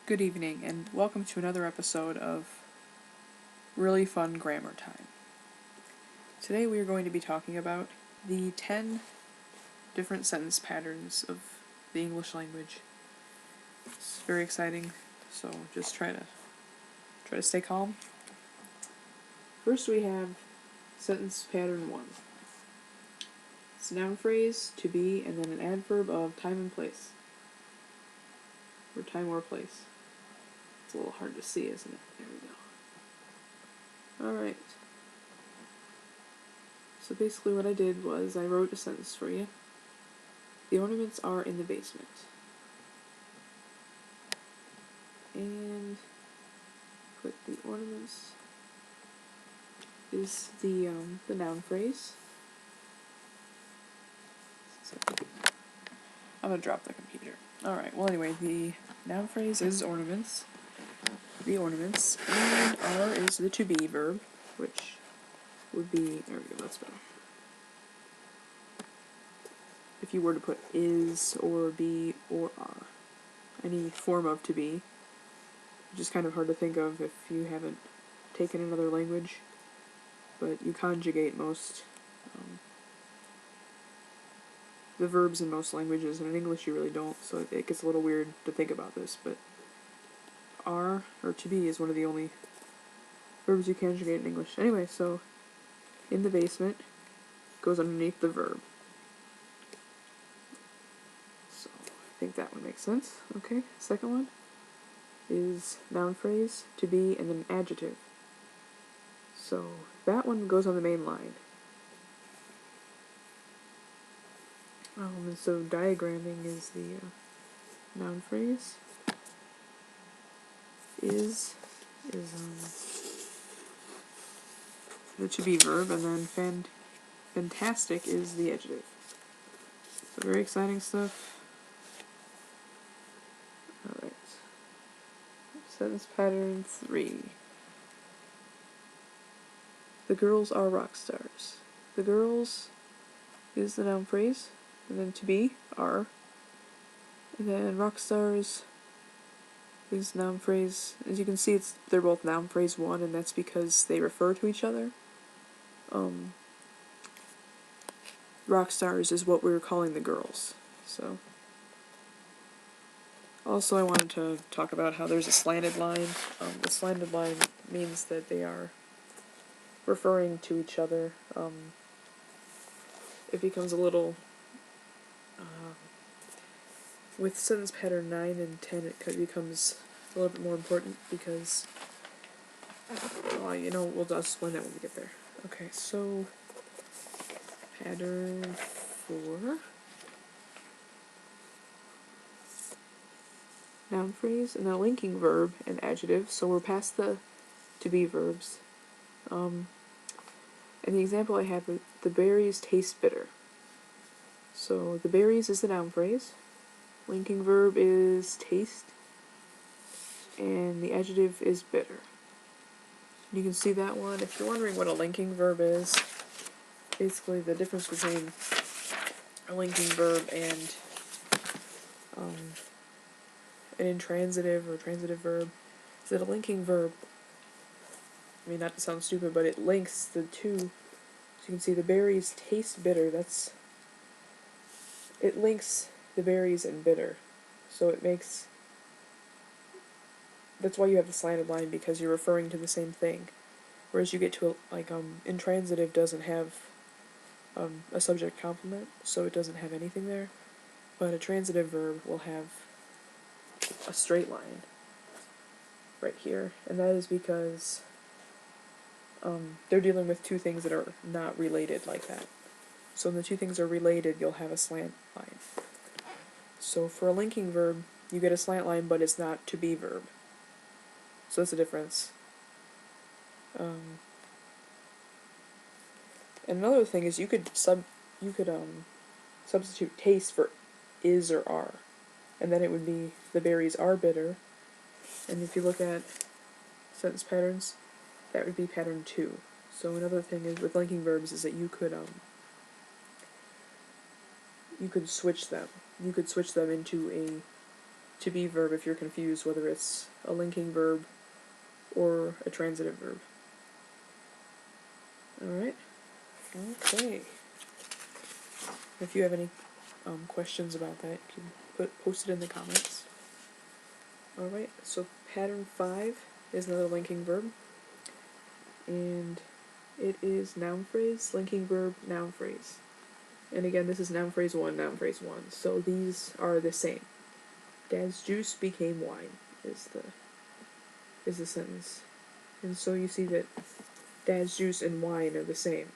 Good evening, and welcome to another episode of Really Fun Grammar Time. Today we are going to be talking about the 10 different sentence patterns of the English language. It's very exciting, so just try to stay calm. First we have sentence pattern 1. It's a noun phrase, to be, and then an adverb of time and place. Or time or place. It's a little hard to see, isn't it? There we go. Alright. So basically what I did was I wrote a sentence for you. The ornaments are in the basement. And put the ornaments is the noun phrase. I'm gonna drop the computer. Alright, well anyway, the noun phrase is ornaments. The ornaments. And are is the to be verb, which would be, there we go, that's better. If you were to put is or be or are, any form of to be, which is kind of hard to think of if you haven't taken another language, but you conjugate most the verbs in most languages, and in English you really don't, so it gets a little weird to think about this, but are, or to be, is one of the only verbs you conjugate in English. Anyway, so in the basement goes underneath the verb. So I think that one makes sense. Okay, second one is noun phrase, to be, and then an adjective. So that one goes on the main line. And so diagramming is the noun phrase. Is the to be verb, and then fantastic is the adjective. So very exciting stuff. Alright. Sentence pattern 3. The girls are rock stars. The girls is the noun phrase, and then to be, are, and then rock stars is noun phrase. As you can see, they're both noun phrase 1, and that's because they refer to each other. Rock stars is what we were calling the girls. So, also I wanted to talk about how there's a slanted line. The slanted line means that they are referring to each other. It becomes a little with sentence pattern 9 and 10, it becomes a little bit more important because, we'll just explain that when we get there. Okay, so pattern 4. Noun phrase, and a linking verb and adjective, so we're past the to be verbs. And the example I have, the berries taste bitter. So the berries is the noun phrase, linking verb is taste, and the adjective is bitter. You can see that one. If you're wondering what a linking verb is, basically the difference between a linking verb and an intransitive or transitive verb is that a linking verb, I mean, not to sound stupid, but it links the two. So you can see the berries taste bitter. It links the berries and bitter. So it makes, that's why you have the slanted line, because you're referring to the same thing. Whereas you get to, intransitive doesn't have a subject complement, so it doesn't have anything there. But a transitive verb will have a straight line right here, and that is because they're dealing with two things that are not related like that. So when the two things are related, you'll have a slant line. So for a linking verb, you get a slant line, but it's not to be verb. So that's the difference. And another thing is you could substitute taste for is or are, and then it would be the berries are bitter. And if you look at sentence patterns, that would be pattern 2. So another thing is with linking verbs is that you could switch them. You could switch them into to be verb if you're confused whether it's a linking verb or a transitive verb. Alright? Okay. If you have any questions about that, you can post it in the comments. Alright, so pattern 5 is another linking verb. And it is noun phrase, linking verb, noun phrase. And again, this is noun phrase 1, noun phrase 1. So these are the same. Dad's juice became wine is the sentence. And so you see that Dad's juice and wine are the same.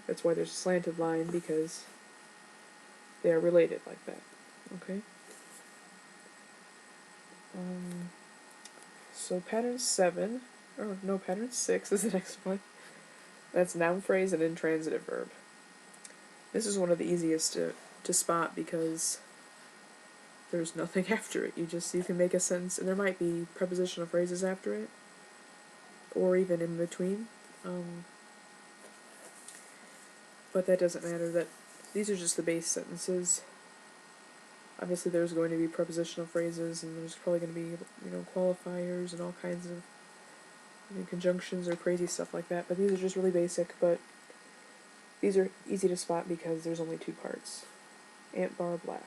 That's why there's a slanted line, because they are related like that. Okay? So pattern 7, or no, pattern 6 is the next one. That's noun phrase and intransitive verb. This is one of the easiest to spot because there's nothing after it. You can make a sentence, and there might be prepositional phrases after it, or even in between. But that doesn't matter. These are just the base sentences. Obviously, there's going to be prepositional phrases, and there's probably going to be, qualifiers and all kinds of conjunctions or crazy stuff like that. But these are just really basic. But these are easy to spot because there's only 2 parts. Aunt Barb laughed.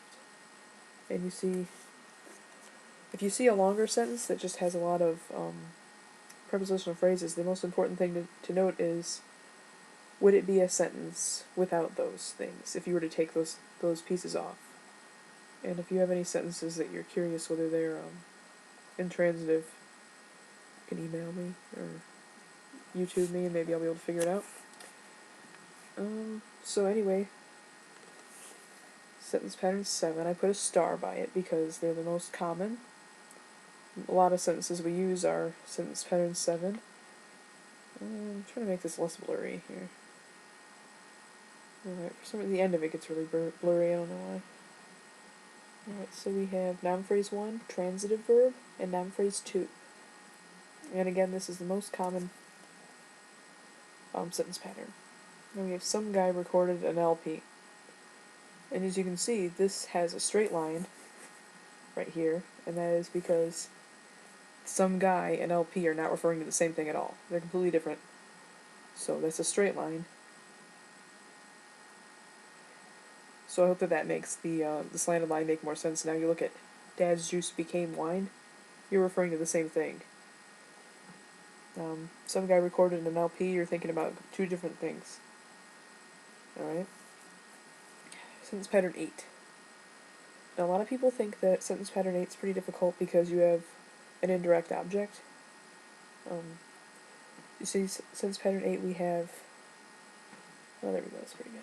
And if you see a longer sentence that just has a lot of prepositional phrases, the most important thing to note is, would it be a sentence without those things if you were to take those pieces off? And if you have any sentences that you're curious whether they're intransitive, you can email me or YouTube me and maybe I'll be able to figure it out. So anyway, sentence pattern 7, I put a star by it because they're the most common. A lot of sentences we use are sentence pattern 7. I'm trying to make this less blurry here. Alright, for some reason the end of it gets really blurry, I don't know why. Alright, so we have noun phrase 1, transitive verb, and noun phrase 2. And again, this is the most common sentence pattern. And we have some guy recorded an LP. And as you can see, this has a straight line right here, and that is because some guy and LP are not referring to the same thing at all. They're completely different. So that's a straight line. So I hope that makes the slanted line make more sense. Now you look at Dad's juice became wine, you're referring to the same thing. Some guy recorded an LP, you're thinking about 2 different things. Alright? Sentence pattern 8. Now a lot of people think that sentence pattern 8 is pretty difficult because you have an indirect object. You see sentence pattern 8 we have, oh there we go, that's pretty good.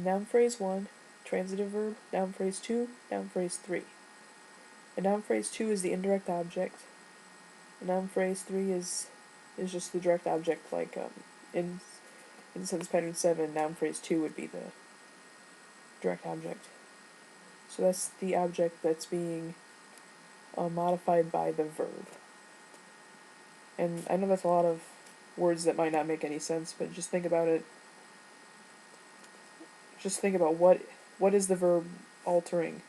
Noun phrase 1, transitive verb, noun phrase 2, noun phrase 3. And noun phrase 2 is the indirect object. And noun phrase 3 is just the direct object, like in sentence pattern 7, noun phrase 2 would be the direct object. So that's the object that's being modified by the verb. And I know that's a lot of words that might not make any sense, but just think about it. Just think about what is the verb altering?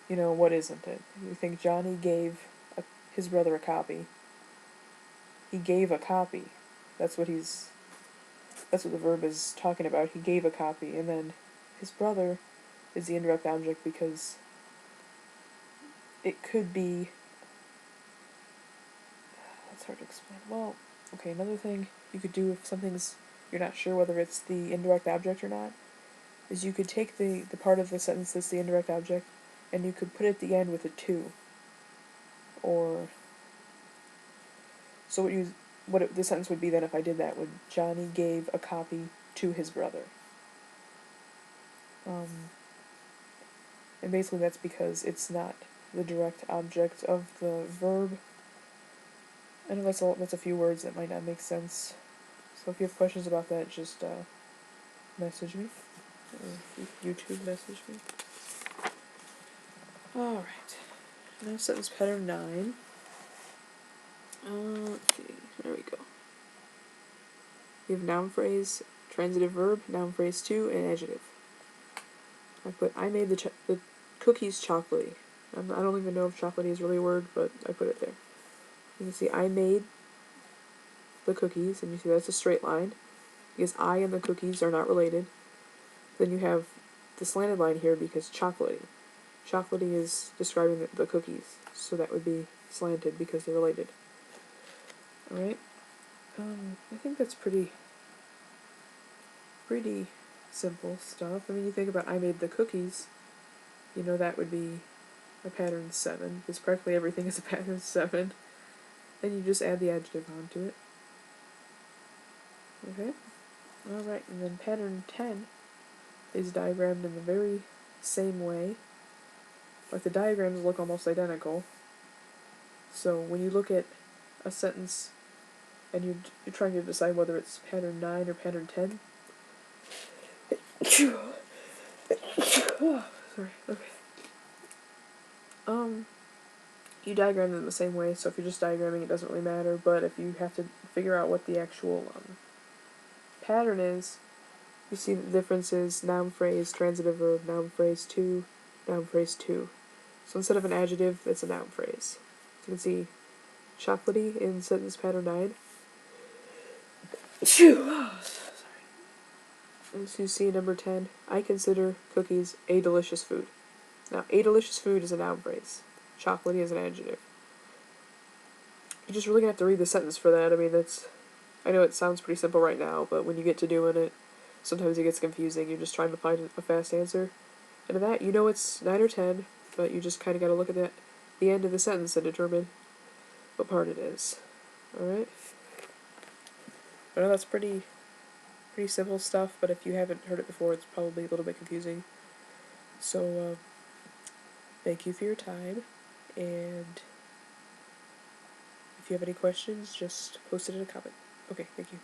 What isn't it? You think Johnny gave his brother a copy. He gave a copy. That's what the verb is talking about. He gave a copy, and then his brother is the indirect object because it could be, that's hard to explain. Well, okay, another thing you could do if you're not sure whether it's the indirect object or not, is you could take the part of the sentence that's the indirect object, and you could put it at the end with a to. Or, so the sentence would be then if I did that would, Johnny gave a copy to his brother. And basically that's because it's not the direct object of the verb. I know that's a few words that might not make sense. So if you have questions about that, just message me. Or YouTube message me. Alright. Now sentence pattern 9. Let's see. There we go. We have noun phrase, transitive verb, noun phrase 2, and adjective. I made the cookies chocolatey. I don't even know if chocolatey is really a word, but I put it there. You can see I made the cookies, and you see that's a straight line, because I and the cookies are not related. Then you have the slanted line here because chocolatey. Chocolatey is describing the cookies, so that would be slanted because they're related. Alright, I think that's pretty simple stuff. I mean, you think about I made the cookies, you know that would be a pattern 7, because practically everything is a pattern 7. Then you just add the adjective onto it. Okay? Alright, and then pattern 10 is diagrammed in the very same way. Like, the diagrams look almost identical. So when you look at a sentence and you're trying to decide whether it's pattern 9 or pattern 10. Oh, sorry, okay. You diagram them the same way, so if you're just diagramming it doesn't really matter, but if you have to figure out what the actual pattern is, you see the difference is noun phrase, transitive verb, noun phrase 2, noun phrase 2. So instead of an adjective, it's a noun phrase. So you can see chocolatey in sentence pattern 9. Sorry. As you see number 10, I consider cookies a delicious food. Now, a delicious food is a noun phrase. Chocolatey is an adjective. You're just really gonna have to read the sentence for that. I mean, I know it sounds pretty simple right now, but when you get to doing it, sometimes it gets confusing. You're just trying to find a fast answer. And in that, you know it's 9 or 10, but you just kind of got to look at the end of the sentence and determine what part it is. Alright? I know that's pretty simple stuff, but if you haven't heard it before, it's probably a little bit confusing. So, thank you for your time, and if you have any questions, just post it in a comment. Okay, thank you.